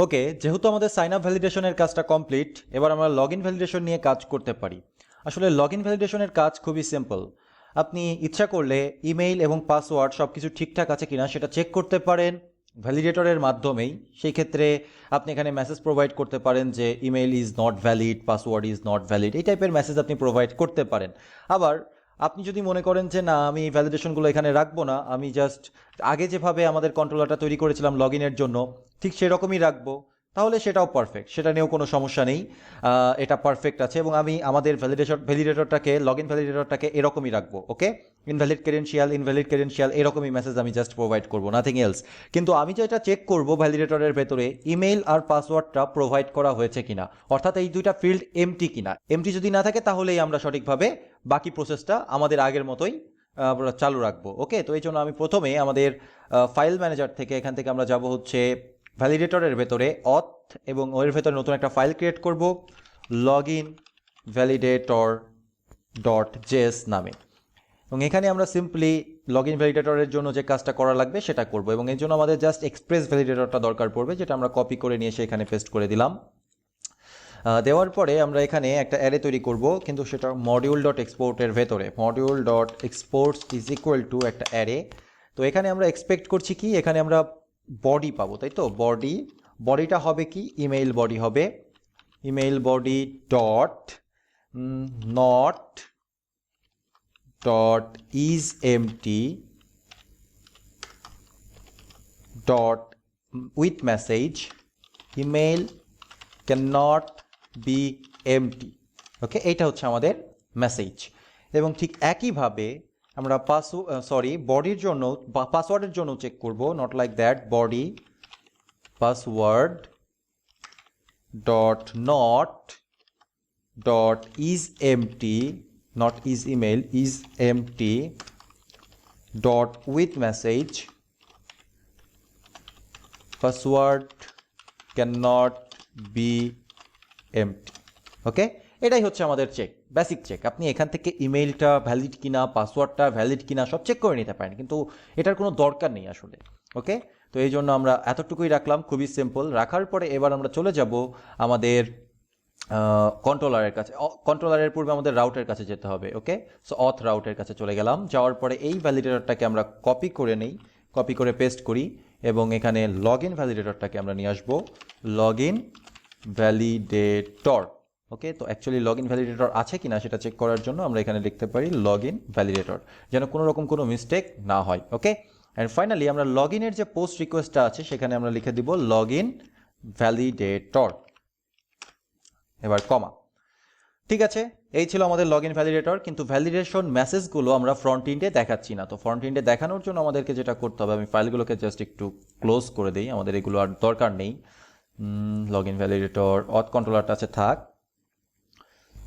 ওকে, যেহেতু আমাদের sign up ভ্যালিডেশনের কাজটা কমপ্লিট, এবার আমরা লগ ইন ভ্যালিডেশন নিয়ে কাজ করতে পারি। আসলে লগ ইন ভ্যালিডেশনের কাজ খুবই সিম্পল। আপনি ইচ্ছা করলে ইমেইল এবং পাসওয়ার্ড সব কিছু ঠিকঠাক আছে কিনা সেটা চেক করতে পারেন ভ্যালিডেটরের মাধ্যমেই। সেই ক্ষেত্রে আপনি এখানে মেসেজ প্রোভাইড করতে পারেন যে email is not valid, password is not valid, এই টাইপের মেসেজ আপনি প্রোভাইড করতে পারেন। আবার আপনি যদি মনে করেন যে না, আমি ভ্যালিডেশনগুলো এখানে রাখবো না, আমি জাস্ট আগে যেভাবে আমাদের কন্ট্রোলারটা তৈরি করেছিলাম লগ ইনের জন্য ঠিক সেরকমই রাখবো, তাহলে সেটাও পারফেক্ট, সেটা নিয়েও কোনো সমস্যা নেই। এটা পারফেক্ট আছে এবং আমি আমাদের ভ্যালিডেটরটাকে লগ ইন ভ্যালিডেটরটাকে এরকমই রাখবো। ওকে, ইনভ্যালিড ক্রেডেনশিয়াল এরকমই মেসেজ আমি জাস্ট প্রোভাইড করবো, নাথিং এলস। কিন্তু আমি যেটা চেক করবো ভ্যালিডেটরের ভেতরে ইমেইল আর পাসওয়ার্ডটা প্রোভাইড করা হয়েছে কিনা, অর্থাৎ এই দুইটা ফিল্ড এমটি কিনা। এমটি যদি না থাকে তাহলেই আমরা সঠিকভাবে বাকি প্রসেসটা আমাদের আগের মতোই চালু রাখবো। ওকে, তো এই জন্য আমি প্রথমে আমাদের ফাইল ম্যানেজার থেকে এখান থেকে আমরা যাব হচ্ছে ভ্যালিডেটরের ভেতরে অথ, এবং ওর ভেতরে নতুন একটা ফাইল ক্রিয়েট করব লগইন ভ্যালিডেটর ডট জেএস নামে, এবং এখানে আমরা সিম্পলি লগইন ভ্যালিডেটরের জন্য যে কাজটা করা লাগবে সেটা করব, এবং এর জন্য আমাদের জাস্ট এক্সপ্রেস ভ্যালিডেটরটা দরকার পড়বে, যেটা আমরা কপি করে নিয়ে এসে এখানে পেস্ট করে দিলাম। দেওয়ার পরে আমরা এখানে একটা অ্যারে তৈরি করব, কিন্তু সেটা মডিউল ডট এক্সপোর্টের ভেতরে। Module dot exports is equal to একটা অ্যারে। তো এখানে আমরা এক্সপেক্ট করছি কি, এখানে আমরা বডি পাবো, তাই তো? বডিটা হবে কি, ইমেইল বডি হবে। Email body dot not dot is empty dot with message email can not be empty. Okay, এইটা হচ্ছে আমাদের মেসেজ। এবং ঠিক একইভাবে আমরা বডির জন্য বা পাসওয়ার্ডের জন্য চেক করব, not like that, body password dot not dot is empty, not is email, is empty dot with message password can not be empty. Okay, এটাই হচ্ছে আমাদের চেক, বেসিক চেক। আপনি এখান থেকে ইমেইলটা ভ্যালিড কিনা, পাসওয়ার্ডটা ভ্যালিড কিনা সব চেক করে নিতে পারেন, কিন্তু এটার কোনো দরকার নেই আসলে। ওকে, তো এই জন্য আমরা এতটুকুই রাখলাম, খুবই সিম্পল। রাখার পরে এবার আমরা চলে যাব আমাদের কন্ট্রোলারের কাছে। কন্ট্রোলারের পূর্বে আমাদের রাউটের কাছে যেতে হবে। ওকে, সো অথ রাউটের কাছে চলে গেলাম। যাওয়ার পরে এই ভ্যালিডেটরটাকে আমরা কপি করে নেই, কপি করে পেস্ট করি, এবং এখানে লগ ইন ভ্যালিডেটরটাকে আমরা নিয়ে আসবো, লগ ইন ভ্যালিডেটর। ওকে, তো অ্যাকচুয়ালি লগ ইন ভ্যালিডেটর আছে কিনা সেটা চেক করার জন্য আমরা এখানে লিখতে পারি লগ ইন ভ্যালিডেটর, যেন কোনো রকম কোনো মিস্টেক না হয়। ওকে, অ্যান্ড ফাইনালি আমরা লগ ইনের যে পোস্ট রিকোয়েস্টটা আছে সেখানে আমরা লিখে দিব লগ ইন ভ্যালিডেটর, এবার কমা। ঠিক আছে, এই ছিল আমাদের লগ ইন ভ্যালিডেটর। কিন্তু ভ্যালিডেশন মেসেজগুলো আমরা ফ্রন্ট এন্ডে দেখাচ্ছি না। তো ফ্রন্ট এন্ডে দেখানোর জন্য আমাদেরকে যেটা করতে হবে, আমি ফাইলগুলোকে জাস্ট একটু ক্লোজ করে দিই, আমাদের এগুলো আর দরকার নেই। লগ ইন ভ্যালিডেটর অথ কন্ট্রোলারটা আছে থাক।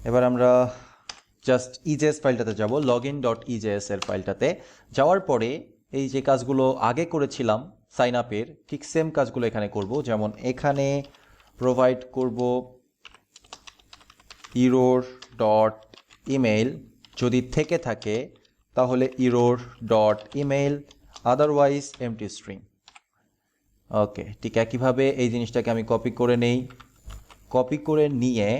এবার আমরা জাস্ট ইজেএস ফাইলটাতে যাব, লগ ইন ডট ইজেএস এর ফাইলটাতে যাওয়ার পরে এই যে কাজগুলো আগে করেছিলাম সাইন আপের, ঠিক সেম কাজগুলো এখানে করব। যেমন এখানে প্রোভাইড করব ইরোর ডট ইমেইল, যদি থেকে থাকে তাহলে error dot email, otherwise empty string. Okay, ঠিক একইভাবে এই জিনিসটাকে আমি কপি করে নেই, কপি করে নিয়ে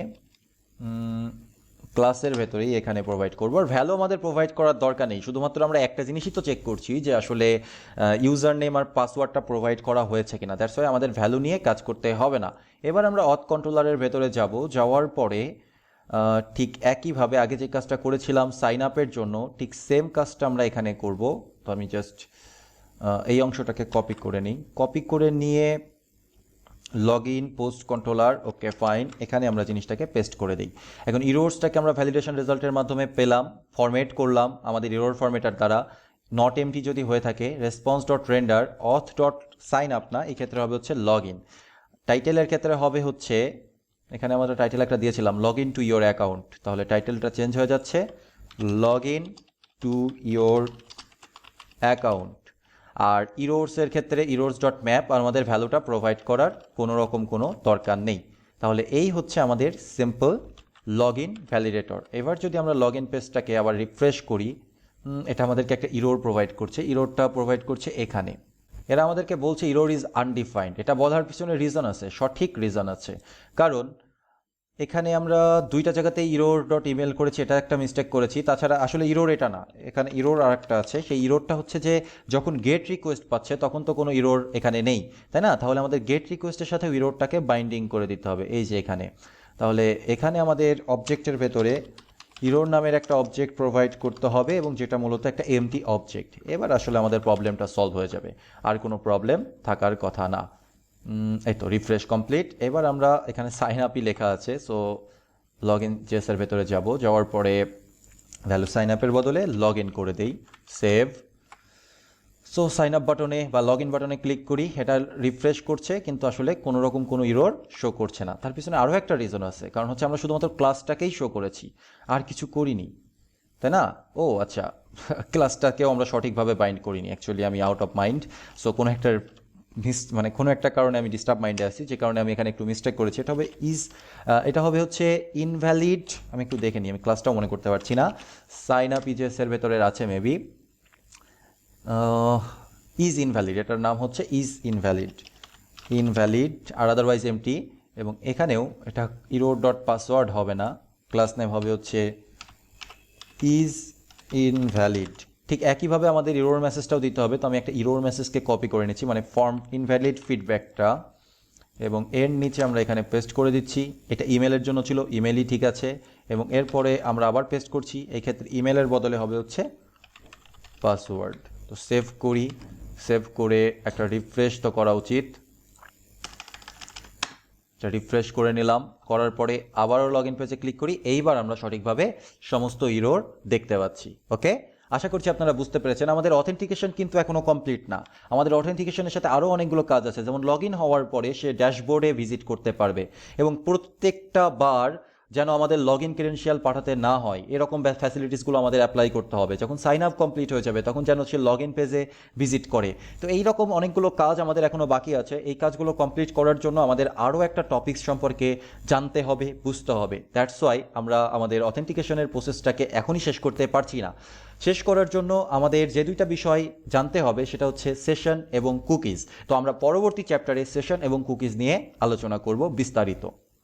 ক্লাসের ভেতরেই এখানে প্রোভাইড করবো। আর ভ্যালু আমাদের প্রোভাইড করার দরকার নেই, শুধুমাত্র আমরা একটা জিনিসই তো চেক করছি যে আসলে ইউজার নেম আর পাসওয়ার্ডটা প্রোভাইড করা হয়েছে কিনা, দ্যাটস ওয়াই আমাদের ভ্যালু নিয়ে কাজ করতে হবে না। এবার আমরা অথ কন্ট্রোলারের ভেতরে যাব, যাওয়ার পরে ঠিক একইভাবে আগে যে কাজটা করেছিলাম সাইন আপের জন্য ঠিক সেম কাজটা আমরা এখানে করব। তো আমি জাস্ট এই অংশটাকে কপি করে নিই, কপি করে নিয়ে log in post controller, okay fine, এখানে আমরা জিনিসটাকে পেস্ট করে দিই। এখন ইরোর্সটাকে আমরা ভ্যালিডেশন রেজাল্টের মাধ্যমে পেলাম, ফরম্যাট করলাম আমাদের ইরোর ফরম্যাটার দ্বারা। নট এমটি যদি হয়ে থাকে response dot render auth dot sign up, না, এই ক্ষেত্রে হবে হচ্ছে লগ ইন। টাইটেলের ক্ষেত্রে হবে হচ্ছে, এখানে আমরা টাইটেল একটা দিয়েছিলাম log in to your account, তাহলে টাইটেলটা চেঞ্জ হয়ে যাচ্ছে log in to your account. আর ইরোর্সের ক্ষেত্রে ইরোর্স ডট ম্যাপ, আর আমাদের ভ্যালুটা প্রোভাইড করার কোনো রকম কোনো দরকার নেই। তাহলে এই হচ্ছে আমাদের সিম্পল লগ ইন ভ্যালিডেটর। এবার যদি আমরা লগ ইন পেজটাকে আবার রিফ্রেশ করি, এটা আমাদেরকে একটা ইরোর প্রোভাইড করছে, ইরোরটা প্রোভাইড করছে এখানে। এরা আমাদেরকে বলছে ইরর ইজ আনডিফাইন্ড। এটা বলার পিছনে রিজন আছে, সঠিক রিজন আছে। কারণ এখানে আমরা দুইটা জায়গাতেই ইরোর ডট ইমেল করেছি, এটা একটা মিস্টেক করেছি। তাছাড়া আসলে ইরোর এটা না, এখানে ইরোর আর একটা আছে। সেই ইরোরটা হচ্ছে যে যখন গেট রিকোয়েস্ট পাচ্ছে তখন তো কোনো ইরোর এখানে নেই, তাই না? তাহলে আমাদের গেট রিকোয়েস্টের সাথে ইরোরটাকে বাইন্ডিং করে দিতে হবে, এই যে এখানে। তাহলে এখানে আমাদের অবজেক্টের ভেতরে ইরোর নামের একটা অবজেক্ট প্রোভাইড করতে হবে, এবং যেটা মূলত একটা এমটি অবজেক্ট। এবার আসলে আমাদের প্রবলেমটা সলভ হয়ে যাবে, আর কোনো প্রবলেম থাকার কথা না। এই তো রিফ্রেশ কমপ্লিট। এবার আমরা এখানে সাইন আপই লেখা আছে, সো লগ ইন জেসের ভেতরে যাওয়ার পরে ভ্যালু সাইন আপের বদলে লগ ইন করে দেই, সেভ। সো সাইন আপ বাটনে বা লগ ইন বাটনে ক্লিক করি, এটা রিফ্রেশ করছে কিন্তু আসলে কোনো রকম কোনো ইরর শো করছে না। তার পিছনে আরও একটা রিজন আছে, কারণ হচ্ছে আমরা শুধুমাত্র ক্লাসটাকেই শো করেছি, আর কিছু করিনি, তাই না? ও আচ্ছা, ক্লাসটাকেও আমরা সঠিকভাবে বাইন্ড করিনি। অ্যাকচুয়ালি আমি আউট অফ মাইন্ড, সো কোনো একটা কোনো একটা কারণে আমি ডিস্টার্ব মাইন্ডে আছি, যে কারণে আমি এখানে একটু মিস্টেক করেছি। এটা হবে হচ্ছে ইনভ্যালিড। আমি একটু দেখে নিই, আমি ক্লাসটাও মনে করতে পারছি না। সাইন আপ ইজেসের ভেতরে আছে মেবি ইজ ইনভ্যালিড, এটার নাম হচ্ছে ইজ ইনভ্যালিড আর আদারওয়াইজ এমটি। এবং এখানেও এটা ইরোর ডট পাসওয়ার্ড হবে না, ক্লাস নেম হবে হচ্ছে ইজ ইনভ্যালিড। ঠিক একইভাবে আমাদের ইরোর মেসেজটাও দিতে হবে। তো আমি একটা ইরোর মেসেজকে কপি করে নিচ্ছি, মানে ফর্ম ইনভ্যালিড ফিডব্যাকটা, এবং এর নিচে আমরা এখানে পেস্ট করে দিচ্ছি। এটা ইমেলের জন্য ছিল, ইমেলই ঠিক আছে। এবং এরপরে আমরা আবার পেস্ট করছি, এই ক্ষেত্রে ইমেলের বদলে হবে হচ্ছে পাসওয়ার্ড। তো সেভ করি, সেভ করে একটা রিফ্রেশ তো করা উচিত। রিফ্রেশ করে নিলাম, করার পরে আবারও লগ ইন পেজে ক্লিক করি। এইবার আমরা সঠিকভাবে সমস্ত ইরোর দেখতে পাচ্ছি। ওকে, আশা করছি আপনারা বুঝতে পেরেছেন। আমাদের অথেন্টিকেশন কিন্তু এখনও কমপ্লিট না। আমাদের অথেন্টিকেশনের সাথে আরও অনেকগুলো কাজ আছে, যেমন লগ ইন হওয়ার পরে সে ড্যাশবোর্ডে ভিজিট করতে পারবে, এবং প্রত্যেকটা বার যেন আমাদের লগ ইন ক্রেডেনশিয়াল পাঠাতে না হয়, এরকম ফ্যাসিলিটিসগুলো আমাদের অ্যাপ্লাই করতে হবে। যখন সাইন আপ কমপ্লিট হয়ে যাবে তখন যেন সে লগ ইন পেজে ভিজিট করে। তো এইরকম অনেকগুলো কাজ আমাদের এখনও বাকি আছে। এই কাজগুলো কমপ্লিট করার জন্য আমাদের আরও একটা টপিকস সম্পর্কে জানতে হবে, বুঝতে হবে। দ্যাটস ওয়াই আমরা আমাদের অথেন্টিকেশনের প্রসেসটাকে এখনই শেষ করতে পারছি না। শেষ করার জন্য আমাদের যে দুইটা বিষয় জানতে হবে সেটা হচ্ছে সেশন এবং কুকিজ। তো আমরা পরবর্তী চ্যাপ্টারে সেশন এবং কুকিজ নিয়ে আলোচনা করব বিস্তারিত।